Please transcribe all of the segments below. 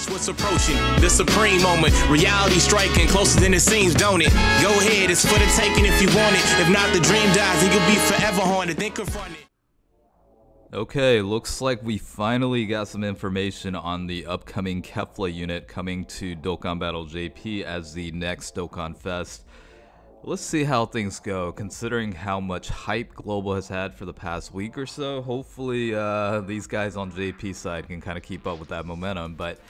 Watch what's approaching, the supreme moment. Reality striking closer than it seems, don't it? Go ahead, it's for the taking if you want it. If not, the dream dies and you'll be forever haunted. Then confront it. Okay, looks like we finally got some information on the upcoming Kefla unit coming to Dokkan Battle JP as the next Dokkan Fest. Let's see how things go, considering how much hype Global has had for the past week or so. Hopefully these guys on JP side can kind of keep up with that momentum, but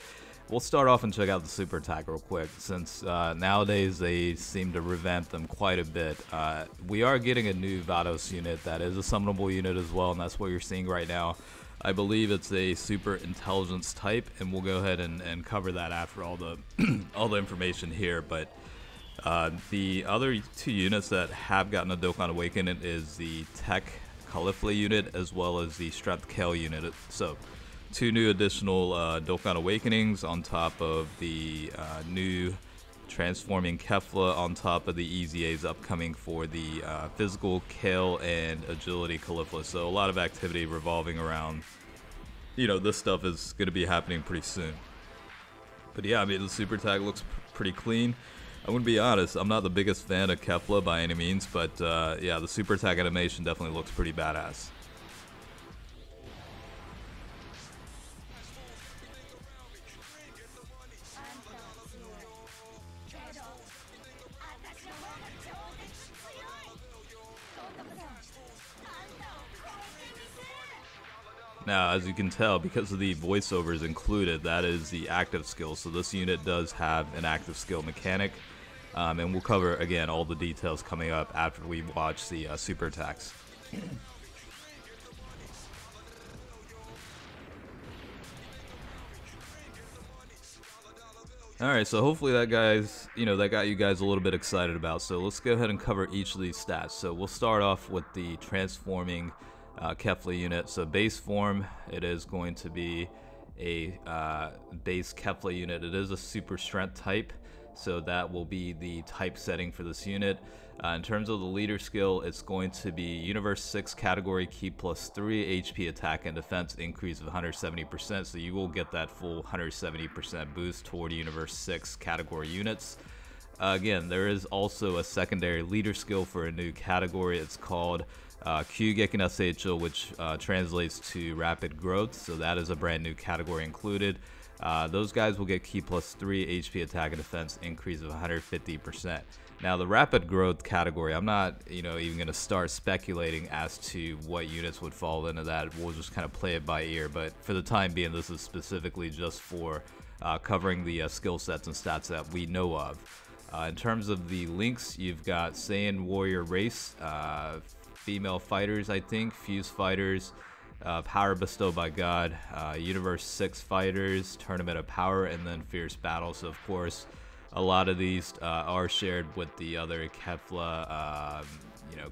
we'll start off and check out the Super Attack real quick, since nowadays they seem to revamp them quite a bit. We are getting a new Vados unit that is a summonable unit as well, and that's what you're seeing right now. I believe it's a super intelligence type, and we'll go ahead and cover that after all the all the information here. But the other two units that have gotten a Dokkan Awakening is the TEQ Caulifla unit as well as the STR Kale unit. So two new additional Dokkan Awakenings on top of the new Transforming Kefla on top of the EZAs upcoming for the Physical Kale and Agility Caulifla. So a lot of activity revolving around, you know, this stuff is going to be happening pretty soon. But yeah, I mean, the Super Tag looks pretty clean. I'm going to be honest, I'm not the biggest fan of Kefla by any means, but yeah, the Super Attack animation definitely looks pretty badass. Now, as you can tell, because of the voiceovers included, that is the active skill. So this unit does have an active skill mechanic. And we'll cover, again, all the details coming up after we watch the super attacks. Alright, so hopefully that got you guys a little bit excited about. So let's go ahead and cover each of these stats. So we'll start off with the Transforming Kefla unit. So base form, it is going to be a base Kefla unit. It is a super strength type, so that will be the type setting for this unit. In terms of the leader skill, it's going to be Universe 6 category key plus 3 HP attack and defense increase of 170%, so you will get that full 170% boost toward Universe 6 category units. Again, there is also a secondary leader skill for a new category. It's called TEQ Caulifla, which translates to rapid growth, so that is a brand new category included. Those guys will get key plus 3 HP attack and defense increase of 150%. Now the rapid growth category, I'm not even going to start speculating as to what units would fall into that. We'll just kind of play it by ear, but for the time being, this is specifically just for covering the skill sets and stats that we know of. In terms of the links, you've got Saiyan Warrior Race, female fighters, I think, Fuse Fighters, Power Bestowed by God, Universe 6 Fighters, Tournament of Power, and then Fierce Battle. So of course, a lot of these are shared with the other Kefla,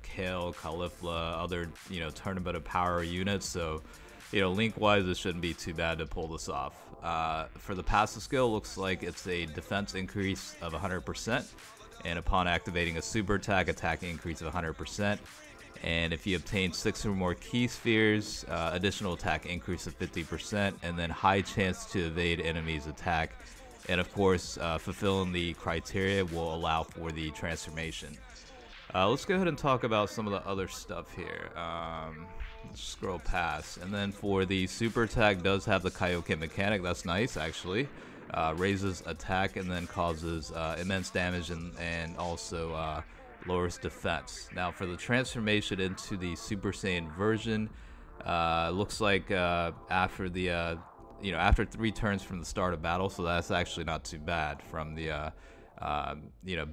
Kale, Caulifla, other, Tournament of Power units. So, link-wise, it shouldn't be too bad to pull this off. For the passive skill, looks like it's a defense increase of 100%, and upon activating a super attack increase of 100%. And if you obtain 6 or more key spheres, additional attack increase of 50%, and then high chance to evade enemies' attack. And of course, fulfilling the criteria will allow for the transformation. Let's go ahead and talk about some of the other stuff here. Let's scroll past. And then for the super attack, does have the Kaioken mechanic. That's nice, actually. Raises attack and then causes immense damage and also lowers defense. Now for the transformation into the Super Saiyan version, looks like after the after 3 turns from the start of battle, so that's actually not too bad from the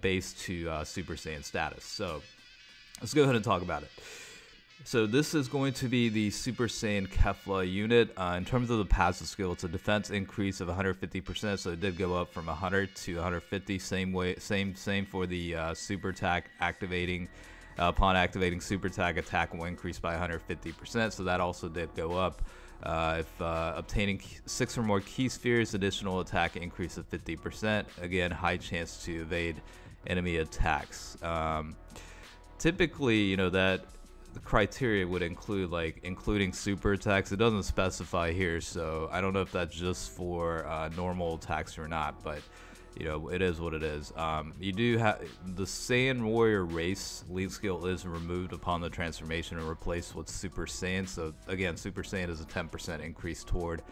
base to Super Saiyan status. So let's go ahead and talk about it. So this is going to be the Super Saiyan Kefla unit. In terms of the passive skill, it's a defense increase of 150%, so it did go up from 100 to 150. Same for the super attack activating. Upon activating super attack will increase by 150%, so that also did go up. If obtaining 6 or more key spheres, additional attack increase of 50%. Again, high chance to evade enemy attacks. Typically, that the criteria would include like including super attacks. It doesn't specify here, so I don't know if that's just for normal attacks or not, but you know, it is what it is. You do have the Saiyan warrior race lead skill is removed upon the transformation and replaced with Super Saiyan. So again, Super Saiyan is a 10% increase toward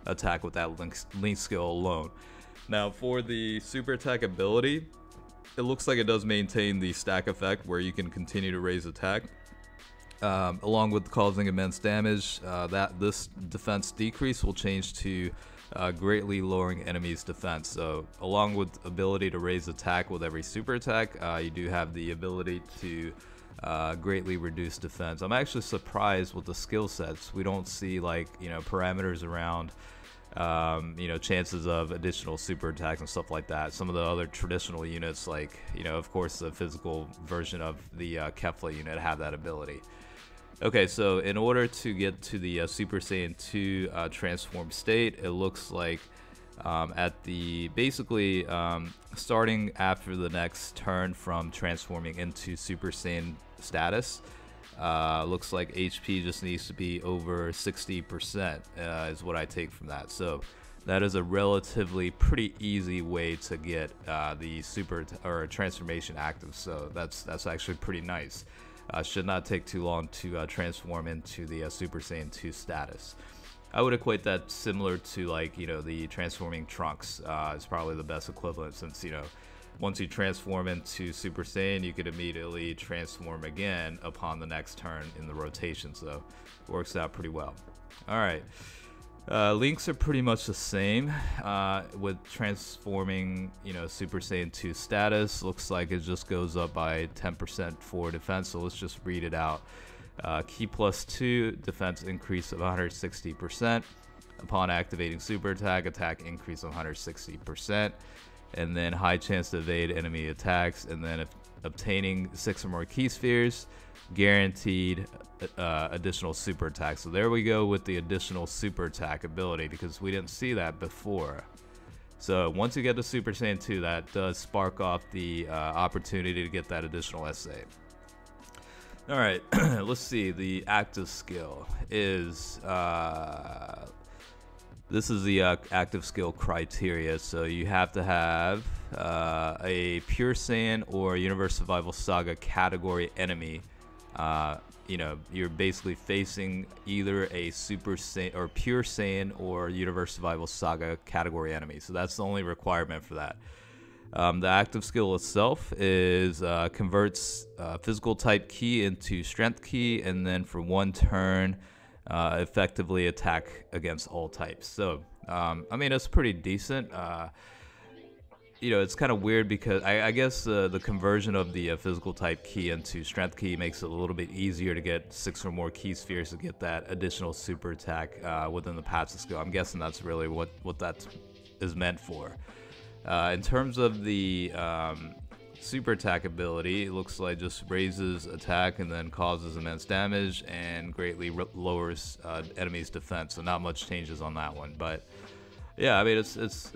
attack with that link skill alone. Now for the super attack ability, it looks like it does maintain the stack effect where you can continue to raise attack along with causing immense damage. That this defense decrease will change to greatly lowering enemies' defense. So along with ability to raise attack with every super attack, you do have the ability to greatly reduce defense. I'm actually surprised with the skill sets. We don't see like, you know, parameters around you know, chances of additional super attacks and stuff like that. Some of the other traditional units, like, you know, of course the physical version of the Kefla unit, have that ability. Okay, so in order to get to the Super Saiyan 2 transform state, it looks like at the basically starting after the next turn from transforming into Super Saiyan status, looks like HP just needs to be over 60% is what I take from that. So that is a relatively pretty easy way to get the super or transformation active. So that's actually pretty nice. Should not take too long to transform into the Super Saiyan 2 status. I would equate that similar to, like, you know, the transforming Trunks is probably the best equivalent, since, you know, once you transform into Super Saiyan, you could immediately transform again upon the next turn in the rotation, so it works out pretty well. Alright, links are pretty much the same with transforming, you know, Super Saiyan 2 status. Looks like it just goes up by 10% for defense, so let's just read it out. Key plus 2, defense increase of 160%. Upon activating super attack, attack increase of 160%. And then high chance to evade enemy attacks. And then if obtaining 6 or more key spheres, guaranteed additional super attack. So there we go with the additional super attack ability, because we didn't see that before. So once you get to Super Saiyan 2, that does spark off the opportunity to get that additional SA. Alright, let's see. The active skill is this is the active skill criteria. So you have to have a Pure Saiyan or Universe Survival Saga category enemy. You know, you're basically facing either a Super Saiyan or Pure Saiyan or Universe Survival Saga category enemy. So that's the only requirement for that. The active skill itself is converts physical type key into strength key, and then for 1 turn effectively attack against all types. So I mean, it's pretty decent. You know, it's kind of weird because I guess the conversion of the physical type key into strength key makes it a little bit easier to get 6 or more key spheres to get that additional super attack within the passive skill. I'm guessing that's really what that is meant for. In terms of the super attack ability, it looks like just raises attack and then causes immense damage and greatly lowers enemies' defense. So not much changes on that one, but yeah, I mean, it's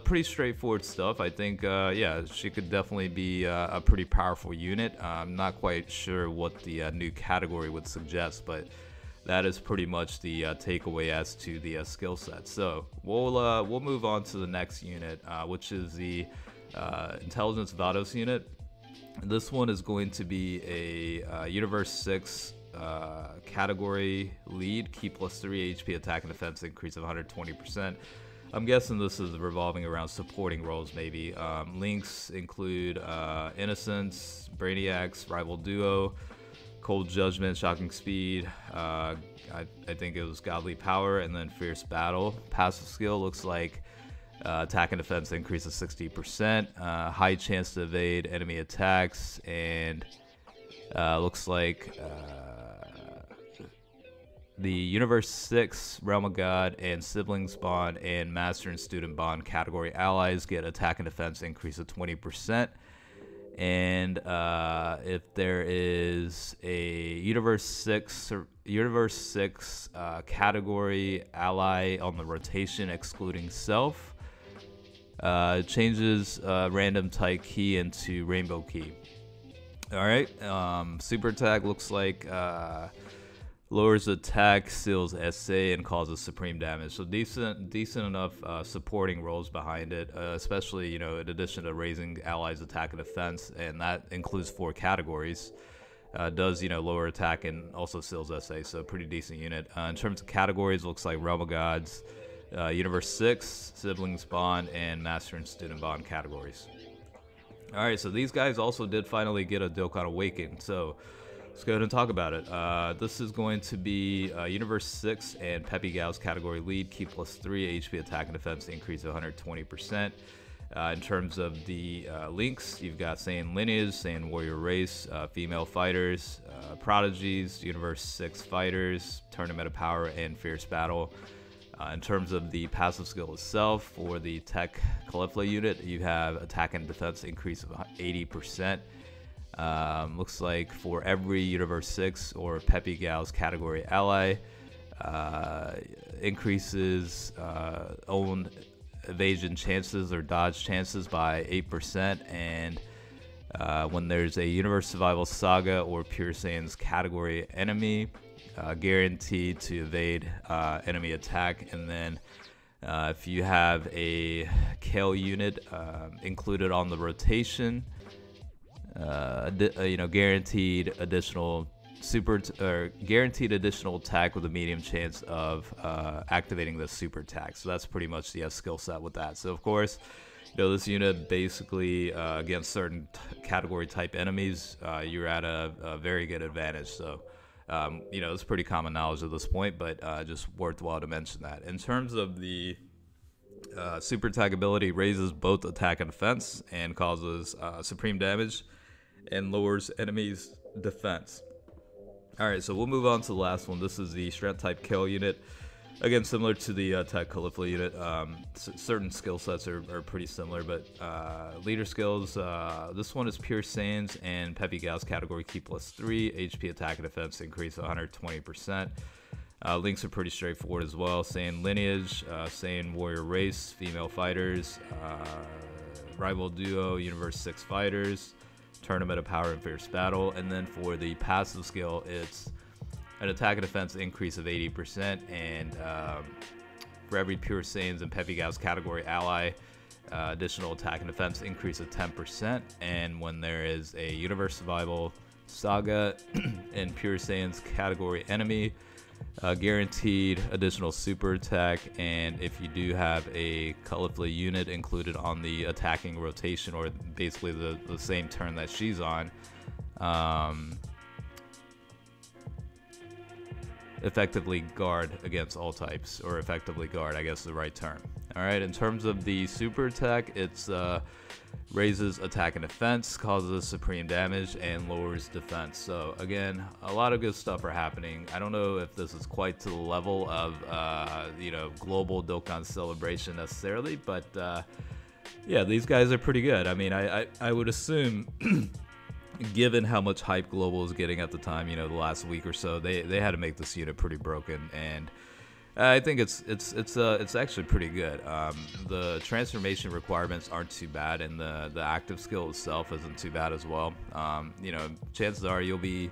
pretty straightforward stuff. I think yeah, she could definitely be a pretty powerful unit. I'm not quite sure what the new category would suggest, but that is pretty much the takeaway as to the skill set. So we'll move on to the next unit, which is the Intelligence Vados unit. This one is going to be a Universe 6 category lead, key plus 3 HP attack and defense increase of 120%. I'm guessing this is revolving around supporting roles, maybe. Links include Innocence, Brainiacs, Rival Duo, Cold Judgment, Shocking Speed, I think it was Godly Power, and then Fierce Battle. Passive skill looks like attack and defense increase of 60%, high chance to evade enemy attacks, and looks like the Universe 6, Realm of God, and Siblings Bond, and Master and Student Bond category allies get attack and defense increase of 20%. And if there is a Universe 6 category ally on the rotation excluding self, changes random type key into rainbow key. Alright, super attack looks like lowers attack, seals SA, and causes supreme damage. So decent enough supporting roles behind it, especially, you know, in addition to raising allies' attack and defense, and that includes 4 categories. Does, you know, lower attack and also seals SA, so pretty decent unit. In terms of categories, looks like Realm of Gods, Universe 6, Siblings Bond, and Master and Student Bond categories. Alright, so these guys also did finally get a Dokkan Awaken, so let's go ahead and talk about it. This is going to be Universe 6 and Peppy Gal's category lead, Key +3, HP attack and defense increase of 120%. In terms of the links, you've got Saiyan Lineage, Saiyan Warrior Race, Female Fighters, Prodigies, Universe 6 Fighters, Tournament of Power, and Fierce Battle. In terms of the passive skill itself, for the TEQ Caulifla unit, you have attack and defense increase of 80%. Looks like for every Universe 6 or Peppy Gal's category ally, increases own evasion chances or dodge chances by 8%, and when there's a Universe Survival Saga or Pure Saiyan's category enemy, guaranteed to evade enemy attack. And then if you have a Kale unit included on the rotation, you know, guaranteed additional guaranteed additional attack with a medium chance of activating the super attack. So that's pretty much the skill set with that. So of course, you know, this unit basically against certain category type enemies, you're at a very good advantage. So you know, it's pretty common knowledge at this point, but just worthwhile to mention that. In terms of the super attack ability, raises both attack and defense and causes supreme damage and lowers enemies' defense. Alright, so we'll move on to the last one. This is the Strength type Kale unit. Again, similar to the TEQ Caulifla unit, certain skill sets are pretty similar, but leader skills, this one is Pure Saiyans and Peppy Gal's category Key +3, HP attack and defense increase 120%. Links are pretty straightforward as well. Saiyan Lineage, Saiyan Warrior Race, Female Fighters, Rival Duo, Universe 6 Fighters, Tournament of Power, and Fierce Battle. And then for the passive skill, it's an attack and defense increase of 80%, and for every Pure Saiyans and Peppy Gal's category ally, additional attack and defense increase of 10%. And when there is a Universe Survival Saga and Pure Saiyans category enemy, guaranteed additional super attack. And if you do have a Caulifla unit included on the attacking rotation, or basically the same turn that she's on, effectively guard against all types, or effectively guard, I guess is the right term. Alright, in terms of the super attack, it's raises attack and defense, causes supreme damage, and lowers defense. So again, a lot of good stuff are happening. I don't know if this is quite to the level of you know, global Dokkan celebration necessarily, but yeah, these guys are pretty good. I mean, I would assume given how much hype global is getting at the time, you know, the last week or so, they had to make this unit pretty broken, and I think it's actually pretty good. The transformation requirements aren't too bad, and the active skill itself isn't too bad as well. You know, chances are you'll be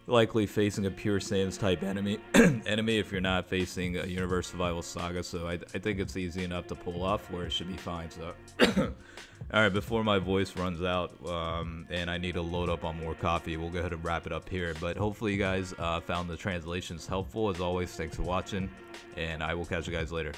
likely facing a Pure Saiyans type enemy if you're not facing a Universe Survival Saga, so I think it's easy enough to pull off where it should be fine. So alright, before my voice runs out and I need to load up on more coffee, we'll go ahead and wrap it up here. But hopefully you guys found the translations helpful. As always, thanks for watching, and I will catch you guys later.